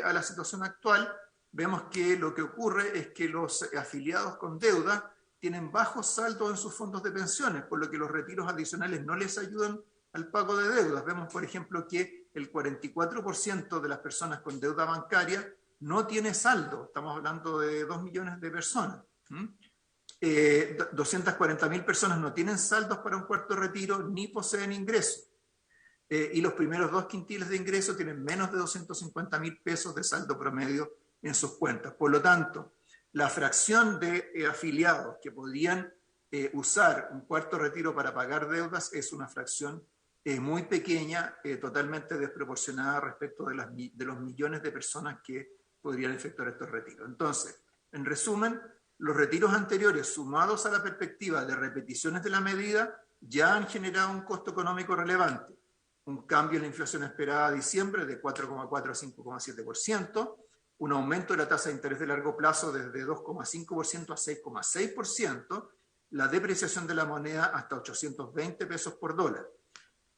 a la situación actual, vemos que lo que ocurre es que los afiliados con deuda tienen bajos saldos en sus fondos de pensiones, por lo que los retiros adicionales no les ayudan al pago de deudas. Vemos, por ejemplo, que el 44% de las personas con deuda bancaria no tiene saldo. Estamos hablando de 2 millones de personas. 240.000 personas no tienen saldos para un cuarto retiro ni poseen ingresos. Y los primeros 2 quintiles de ingreso tienen menos de 250.000 pesos de saldo promedio en sus cuentas. Por lo tanto, la fracción de afiliados que podrían usar un cuarto retiro para pagar deudas es una fracción muy pequeña, totalmente desproporcionada respecto de los millones de personas que podrían efectuar estos retiros. Entonces, en resumen, los retiros anteriores, sumados a la perspectiva de repeticiones de la medida, ya han generado un costo económico relevante. Un cambio en la inflación esperada a diciembre de 4,4 a 5,7%, un aumento de la tasa de interés de largo plazo desde 2,5% a 6,6%, la depreciación de la moneda hasta 820 pesos por dólar.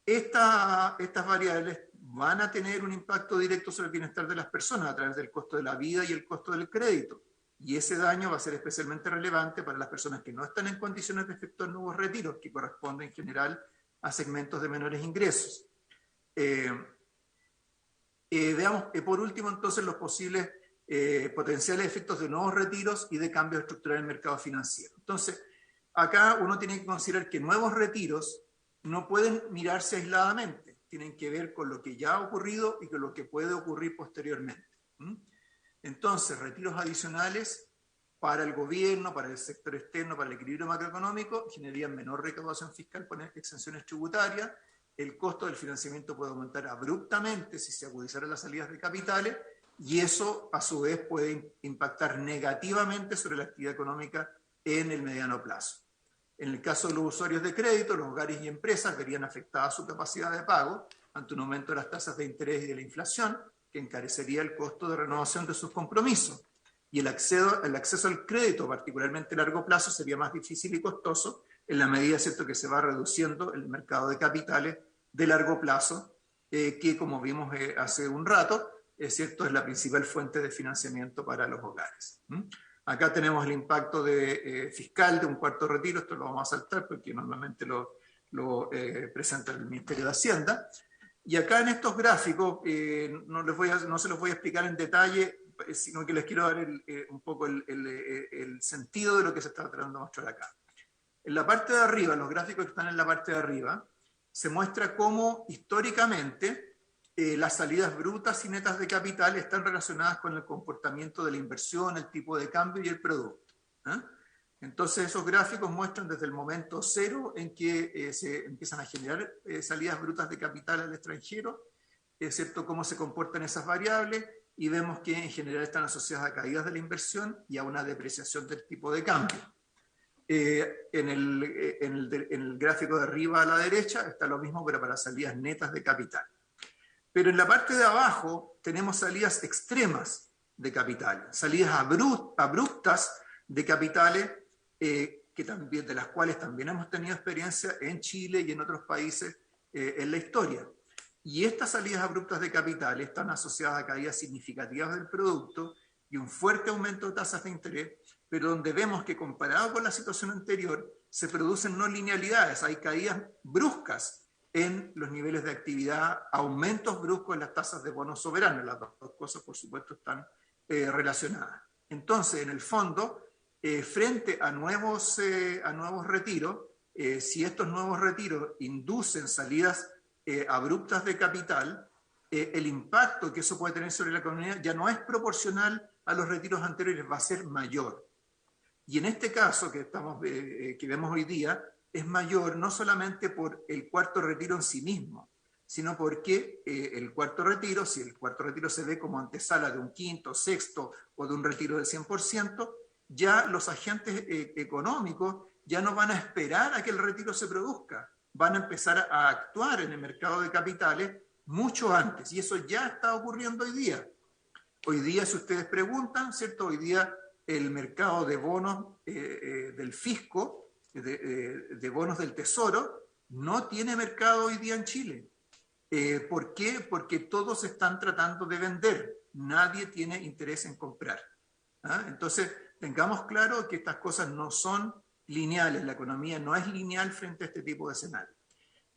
Estas variables van a tener un impacto directo sobre el bienestar de las personas a través del costo de la vida y el costo del crédito. Y ese daño va a ser especialmente relevante para las personas que no están en condiciones de efectuar nuevos retiros, que corresponden en general a segmentos de menores ingresos. Veamos por último entonces los posibles potenciales efectos de nuevos retiros y de cambios estructurales en el mercado financiero. Entonces, acá uno tiene que considerar que nuevos retiros no pueden mirarse aisladamente, tienen que ver con lo que ya ha ocurrido y con lo que puede ocurrir posteriormente. Entonces, retiros adicionales para el gobierno, para el sector externo, para el equilibrio macroeconómico, generarían menor recaudación fiscal por exenciones tributarias, el costo del financiamiento puede aumentar abruptamente si se agudizaran las salidas de capitales, y eso a su vez puede impactar negativamente sobre la actividad económica en el mediano plazo. En el caso de los usuarios de crédito, los hogares y empresas verían afectada su capacidad de pago ante un aumento de las tasas de interés y de la inflación, que encarecería el costo de renovación de sus compromisos. Y el acceso al crédito, particularmente a largo plazo, sería más difícil y costoso en la medida, ¿cierto?, que se va reduciendo el mercado de capitales de largo plazo, que como vimos hace un rato, ¿cierto?, es la principal fuente de financiamiento para los hogares. Acá tenemos el impacto fiscal de un cuarto retiro, esto lo vamos a saltar porque normalmente lo presenta el Ministerio de Hacienda. Y acá en estos gráficos, no se los voy a explicar en detalle, sino que les quiero dar un poco el sentido de lo que se está tratando de mostrar acá. En la parte de arriba, los gráficos que están en la parte de arriba, se muestra cómo históricamente las salidas brutas y netas de capital están relacionadas con el comportamiento de la inversión, el tipo de cambio y el producto. Entonces esos gráficos muestran desde el momento cero en que se empiezan a generar salidas brutas de capital al extranjero, ¿cierto?, cómo se comportan esas variables, y vemos que en general están asociadas a caídas de la inversión y a una depreciación del tipo de cambio. En el gráfico de arriba a la derecha está lo mismo, pero para salidas netas de capital. Pero en la parte de abajo tenemos salidas extremas de capital, salidas abruptas de capitales, de las cuales también hemos tenido experiencia en Chile y en otros países en la historia. Y estas salidas abruptas de capital están asociadas a caídas significativas del producto y un fuerte aumento de tasas de interés, pero donde vemos que comparado con la situación anterior se producen no linealidades, hay caídas bruscas en los niveles de actividad, aumentos bruscos en las tasas de bonos soberanos. Las dos cosas, por supuesto, están relacionadas. Entonces, en el fondo, frente a nuevos retiros, si estos nuevos retiros inducen salidas abruptas de capital, el impacto que eso puede tener sobre la economía ya no es proporcional a los retiros anteriores, va a ser mayor. Y en este caso que vemos hoy día, es mayor no solamente por el cuarto retiro en sí mismo, sino porque el cuarto retiro, si el cuarto retiro se ve como antesala de un quinto, sexto o de un retiro del 100%, ya los agentes económicos ya no van a esperar a que el retiro se produzca, van a empezar a actuar en el mercado de capitales mucho antes, y eso ya está ocurriendo hoy día. Hoy día, si ustedes preguntan, ¿cierto?, hoy día el mercado de bonos del fisco, de bonos del tesoro, no tiene mercado hoy día en Chile. ¿Por qué? Porque todos están tratando de vender, nadie tiene interés en comprar. Entonces, tengamos claro que estas cosas no son lineales, la economía no es lineal frente a este tipo de escenario.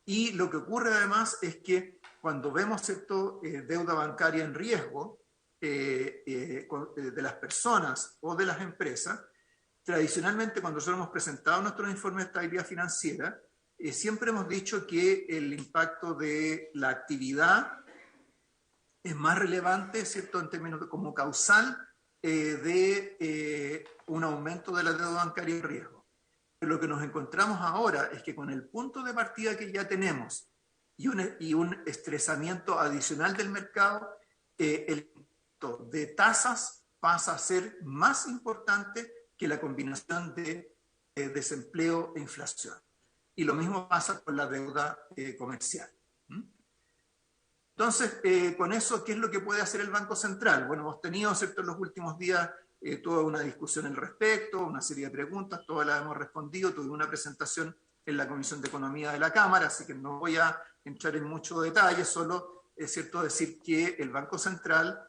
Y lo que ocurre además es que cuando vemos, ¿cierto?, deuda bancaria en riesgo de las personas o de las empresas, tradicionalmente cuando nosotros hemos presentado nuestros informes de estabilidad financiera, siempre hemos dicho que el impacto de la actividad es más relevante, ¿cierto?, en términos de como causal de un aumento de la deuda bancaria en riesgo. Pero lo que nos encontramos ahora es que con el punto de partida que ya tenemos y un estresamiento adicional del mercado, el impacto de tasas pasa a ser más importante que la combinación de desempleo e inflación. Y lo mismo pasa con la deuda comercial. Entonces, con eso, ¿qué es lo que puede hacer el Banco Central? Bueno, hemos tenido, ¿cierto?, en los últimos días toda una discusión al respecto, una serie de preguntas, todas las hemos respondido, tuve una presentación en la Comisión de Economía de la Cámara, así que no voy a entrar en mucho detalle, solo es cierto decir que el Banco Central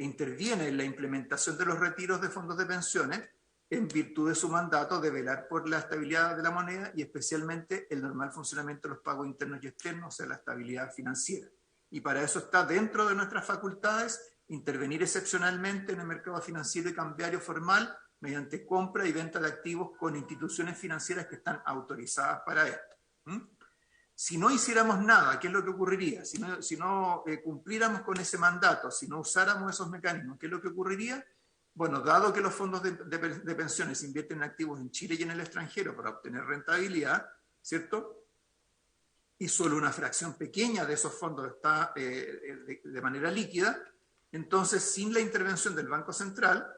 interviene en la implementación de los retiros de fondos de pensiones en virtud de su mandato de velar por la estabilidad de la moneda y especialmente el normal funcionamiento de los pagos internos y externos, o sea, la estabilidad financiera. Y para eso está dentro de nuestras facultades intervenir excepcionalmente en el mercado financiero y cambiario formal mediante compra y venta de activos con instituciones financieras que están autorizadas para esto. Si no hiciéramos nada, ¿qué es lo que ocurriría? Si no cumpliéramos con ese mandato, si no usáramos esos mecanismos, ¿qué es lo que ocurriría? Bueno, dado que los fondos de pensiones invierten en activos en Chile y en el extranjero para obtener rentabilidad, ¿cierto? Y solo una fracción pequeña de esos fondos está de manera líquida, entonces sin la intervención del Banco Central,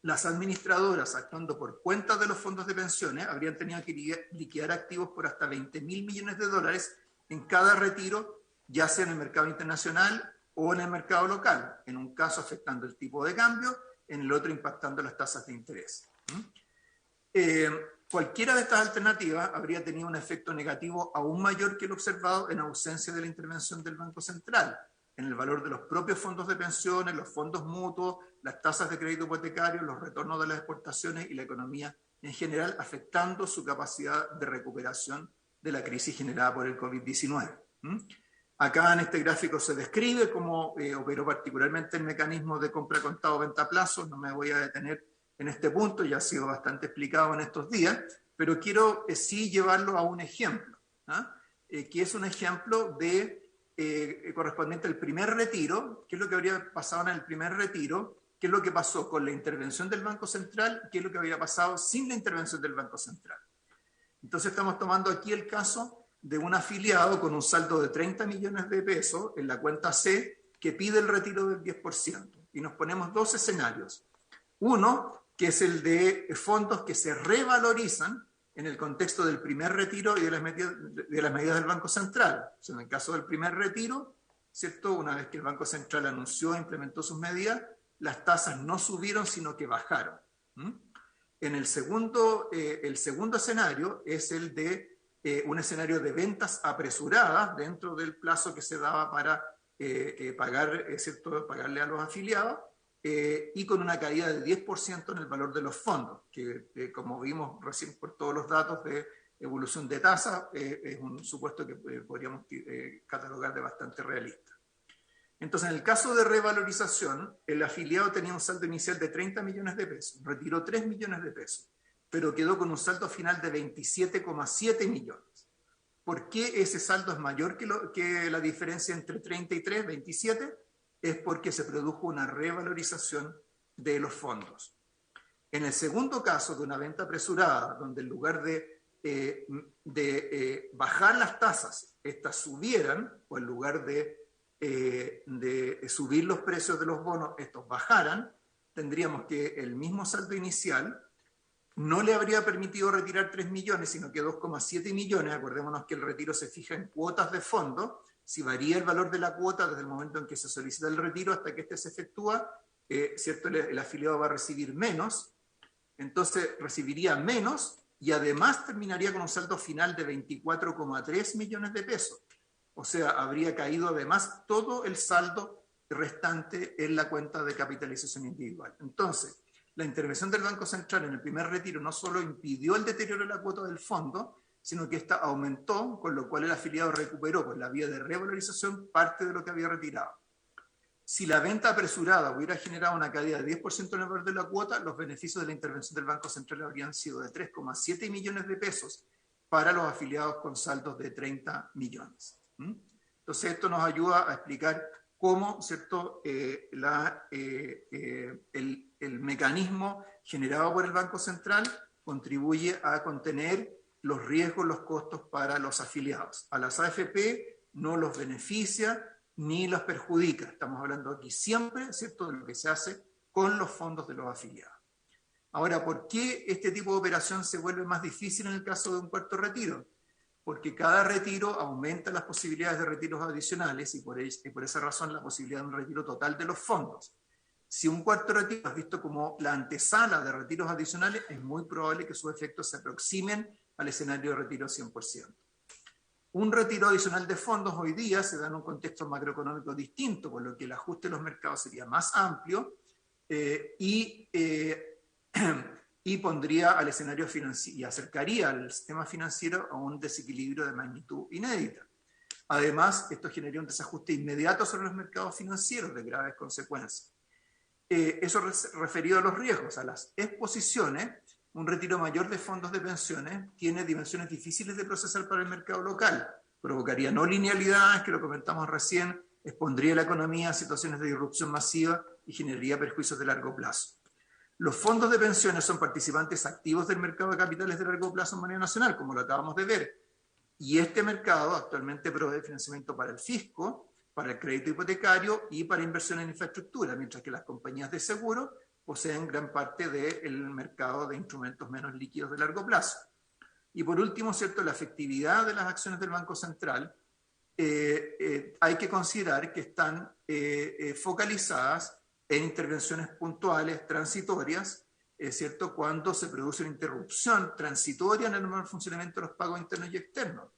las administradoras actuando por cuenta de los fondos de pensiones habrían tenido que liquidar activos por hasta 20.000 millones de dólares en cada retiro, ya sea en el mercado internacional o en el mercado local, en un caso afectando el tipo de cambio, en el otro impactando las tasas de interés. Cualquiera de estas alternativas habría tenido un efecto negativo aún mayor que el observado en ausencia de la intervención del Banco Central, en el valor de los propios fondos de pensiones, los fondos mutuos, las tasas de crédito hipotecario, los retornos de las exportaciones y la economía en general, afectando su capacidad de recuperación de la crisis generada por el COVID-19. Acá en este gráfico se describe cómo operó particularmente el mecanismo de compra a contado venta a plazo. No me voy a detener en este punto, ya ha sido bastante explicado en estos días, pero quiero sí llevarlo a un ejemplo, que es un ejemplo de correspondiente al primer retiro. ¿Qué es lo que habría pasado en el primer retiro? ¿Qué es lo que pasó con la intervención del Banco Central? ¿Qué es lo que habría pasado sin la intervención del Banco Central? Entonces estamos tomando aquí el caso de un afiliado con un saldo de 30 millones de pesos en la cuenta C que pide el retiro del 10%. Y nos ponemos dos escenarios. Uno, que es el de fondos que se revalorizan en el contexto del primer retiro y de las medidas del Banco Central. O sea, en el caso del primer retiro, ¿cierto? Una vez que el Banco Central anunció e implementó sus medidas, las tasas no subieron, sino que bajaron. En el segundo escenario es el de un escenario de ventas apresuradas dentro del plazo que se daba para pagarle a los afiliados, y con una caída del 10% en el valor de los fondos, que como vimos recién por todos los datos de evolución de tasa, es un supuesto que podríamos catalogar de bastante realista. Entonces, en el caso de revalorización, el afiliado tenía un saldo inicial de 30 millones de pesos, retiró 3 millones de pesos, pero quedó con un saldo final de 27,7 millones. ¿Por qué ese saldo es mayor que la diferencia entre 30 y 3, 27? Es porque se produjo una revalorización de los fondos. En el segundo caso de una venta apresurada, donde en lugar de bajar las tasas, estas subieran, o en lugar de subir los precios de los bonos, estos bajaran, tendríamos que el mismo saldo inicial no le habría permitido retirar 3 millones, sino que 2,7 millones. Acordémonos que el retiro se fija en cuotas de fondo. Si varía el valor de la cuota desde el momento en que se solicita el retiro hasta que éste se efectúa, ¿cierto? El afiliado va a recibir menos, entonces recibiría menos y además terminaría con un saldo final de 24,3 millones de pesos. O sea, habría caído además todo el saldo restante en la cuenta de capitalización individual. Entonces, la intervención del Banco Central en el primer retiro no solo impidió el deterioro de la cuota del fondo, sino que esta aumentó, con lo cual el afiliado recuperó por la vía de revalorización parte de lo que había retirado. Si la venta apresurada hubiera generado una caída de 10% en el valor de la cuota, los beneficios de la intervención del Banco Central habrían sido de 3,7 millones de pesos para los afiliados con saldos de 30 millones. Entonces esto nos ayuda a explicar cómo, ¿cierto? El mecanismo generado por el Banco Central contribuye a contener los riesgos, los costos para los afiliados. A las AFP no los beneficia ni los perjudica. Estamos hablando aquí siempre, ¿cierto?, de lo que se hace con los fondos de los afiliados. Ahora, ¿por qué este tipo de operación se vuelve más difícil en el caso de un cuarto retiro? Porque cada retiro aumenta las posibilidades de retiros adicionales y por esa razón la posibilidad de un retiro total de los fondos. Si un cuarto retiro es visto como la antesala de retiros adicionales, es muy probable que sus efectos se aproximen al escenario de retiro 100%. Un retiro adicional de fondos hoy día se da en un contexto macroeconómico distinto, por lo que el ajuste de los mercados sería más amplio y pondría al escenario financiero y acercaría al sistema financiero a un desequilibrio de magnitud inédita. Además, esto generaría un desajuste inmediato sobre los mercados financieros de graves consecuencias. Eso referido a los riesgos, a las exposiciones. Un retiro mayor de fondos de pensiones tiene dimensiones difíciles de procesar para el mercado local. Provocaría no linealidades, que lo comentamos recién, expondría la economía a situaciones de disrupción masiva y generaría perjuicios de largo plazo. Los fondos de pensiones son participantes activos del mercado de capitales de largo plazo en moneda nacional, como lo acabamos de ver. Y este mercado actualmente provee financiamiento para el fisco, para el crédito hipotecario y para inversión en infraestructura, mientras que las compañías de seguro poseen gran parte del mercado de instrumentos menos líquidos de largo plazo. Y por último, ¿cierto?, la efectividad de las acciones del Banco Central hay que considerar que están focalizadas en intervenciones puntuales, transitorias, ¿cierto?, cuando se produce una interrupción transitoria en el normal funcionamiento de los pagos internos y externos.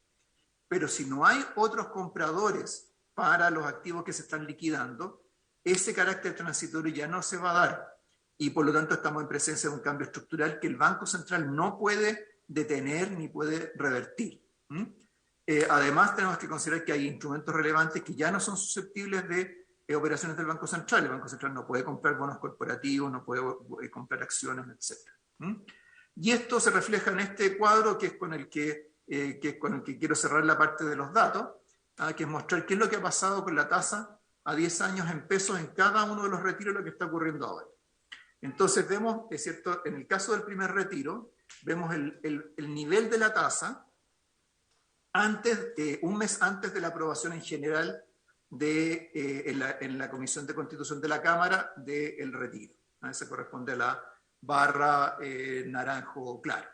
Pero si no hay otros compradores para los activos que se están liquidando, ese carácter transitorio ya no se va a dar. Y por lo tanto estamos en presencia de un cambio estructural que el Banco Central no puede detener ni puede revertir. Además, tenemos que considerar que hay instrumentos relevantes que ya no son susceptibles de operaciones del Banco Central. El Banco Central no puede comprar bonos corporativos, no puede comprar acciones, etc. Y esto se refleja en este cuadro que es con el que quiero cerrar la parte de los datos, que es mostrar qué es lo que ha pasado con la tasa a 10 años en pesos en cada uno de los retiros, lo que está ocurriendo ahora. Entonces vemos, es cierto, en el caso del primer retiro, vemos el nivel de la tasa un mes antes de la aprobación en general en la Comisión de Constitución de la Cámara del retiro. Ese corresponde a la barra naranjo claro.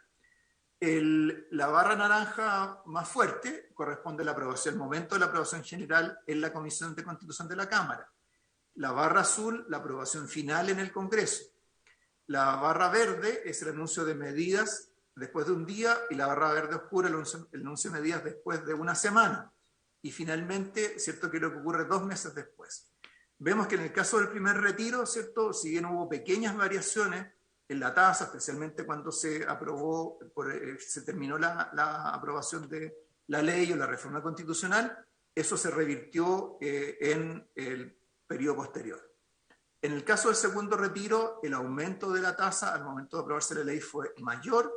La barra naranja más fuerte corresponde a la aprobación, el momento de la aprobación general en la Comisión de Constitución de la Cámara. La barra azul, la aprobación final en el Congreso. La barra verde es el anuncio de medidas después de un día y la barra verde oscura el anuncio de medidas después de una semana. Y finalmente, ¿cierto?, que es lo que ocurre 2 meses después. Vemos que en el caso del primer retiro, ¿cierto?, si bien hubo pequeñas variaciones en la tasa, especialmente cuando se aprobó, se terminó la aprobación de la ley o la reforma constitucional, eso se revirtió en el periodo posterior. En el caso del segundo retiro, el aumento de la tasa al momento de aprobarse la ley fue mayor.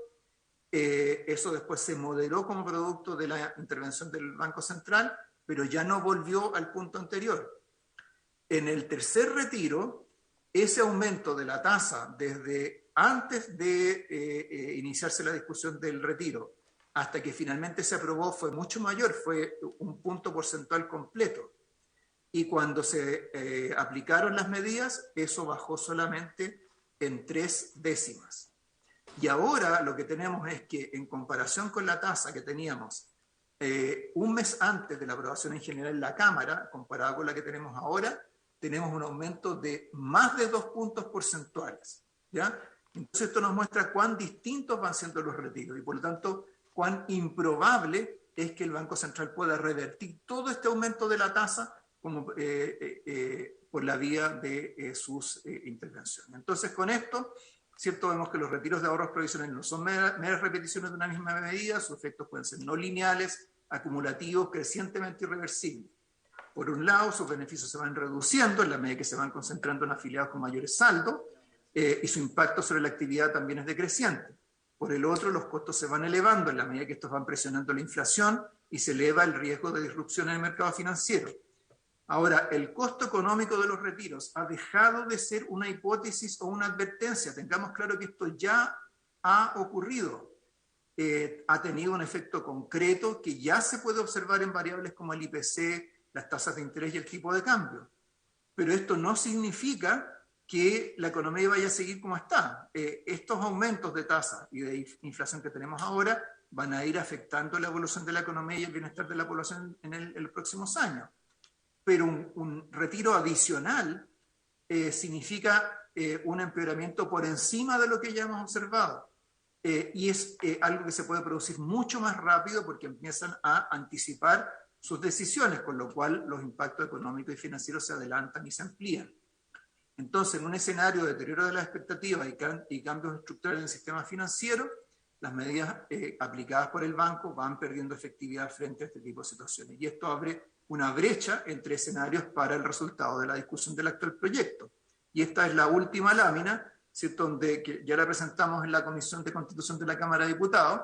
Eso después se moderó como producto de la intervención del Banco Central, pero ya no volvió al punto anterior. En el tercer retiro, ese aumento de la tasa desde antes de iniciarse la discusión del retiro hasta que finalmente se aprobó fue mucho mayor, fue un punto porcentual completo. Y cuando se aplicaron las medidas, eso bajó solamente en 3 décimas. Y ahora lo que tenemos es que en comparación con la tasa que teníamos un mes antes de la aprobación en general en la Cámara, comparada con la que tenemos ahora, tenemos un aumento de más de 2 puntos porcentuales, ¿ya? Entonces esto nos muestra cuán distintos van siendo los retiros y por lo tanto cuán improbable es que el Banco Central pueda revertir todo este aumento de la tasa como, por la vía de sus intervenciones. Entonces con esto, ¿cierto?, vemos que los retiros de ahorros provisionales no son meras repeticiones de una misma medida, sus efectos pueden ser no lineales, acumulativos, crecientemente irreversibles. Por un lado, sus beneficios se van reduciendo en la medida que se van concentrando en afiliados con mayores saldos y su impacto sobre la actividad también es decreciente. Por el otro, los costos se van elevando en la medida que estos van presionando la inflación y se eleva el riesgo de disrupción en el mercado financiero. Ahora, el costo económico de los retiros ha dejado de ser una hipótesis o una advertencia. Tengamos claro que esto ya ha ocurrido. Ha tenido un efecto concreto que ya se puede observar en variables como el IPC, las tasas de interés y el tipo de cambio. Pero esto no significa que la economía vaya a seguir como está. Estos aumentos de tasa y de inflación que tenemos ahora van a ir afectando la evolución de la economía y el bienestar de la población en los próximos años. Pero un retiro adicional significa un empeoramiento por encima de lo que ya hemos observado. y es algo que se puede producir mucho más rápido porque empiezan a anticipar sus decisiones, con lo cual los impactos económicos y financieros se adelantan y se amplían. Entonces, en un escenario de deterioro de las expectativas y cambios estructurales en el sistema financiero, las medidas aplicadas por el banco van perdiendo efectividad frente a este tipo de situaciones. Y esto abre una brecha entre escenarios para el resultado de la discusión del actual proyecto. Y esta es la última lámina, ¿cierto?, donde que ya la presentamos en la Comisión de Constitución de la Cámara de Diputados,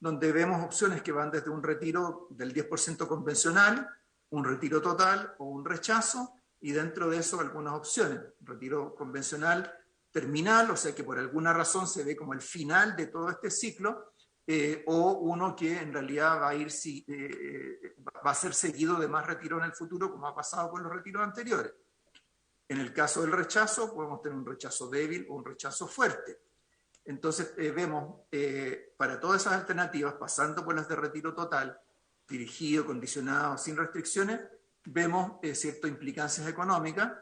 donde vemos opciones que van desde un retiro del 10% convencional, un retiro total o un rechazo, y dentro de eso algunas opciones. Retiro convencional terminal, o sea que por alguna razón se ve como el final de todo este ciclo, o uno que en realidad va a ser seguido de más retiro en el futuro, como ha pasado con los retiros anteriores. En el caso del rechazo, podemos tener un rechazo débil o un rechazo fuerte. Entonces vemos para todas esas alternativas, pasando por las de retiro total, dirigido, condicionado, sin restricciones, vemos ciertas implicancias económicas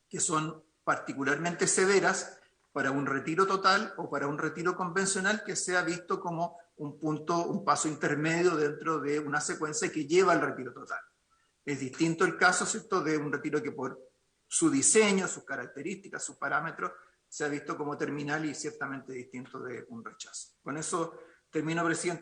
que son particularmente severas para un retiro total o para un retiro convencional que sea visto como un paso intermedio dentro de una secuencia que lleva al retiro total. Es distinto el caso, ¿cierto?, de un retiro que por su diseño, sus características, sus parámetros, se ha visto como terminal y ciertamente distinto de un rechazo. Con eso termino, presidente.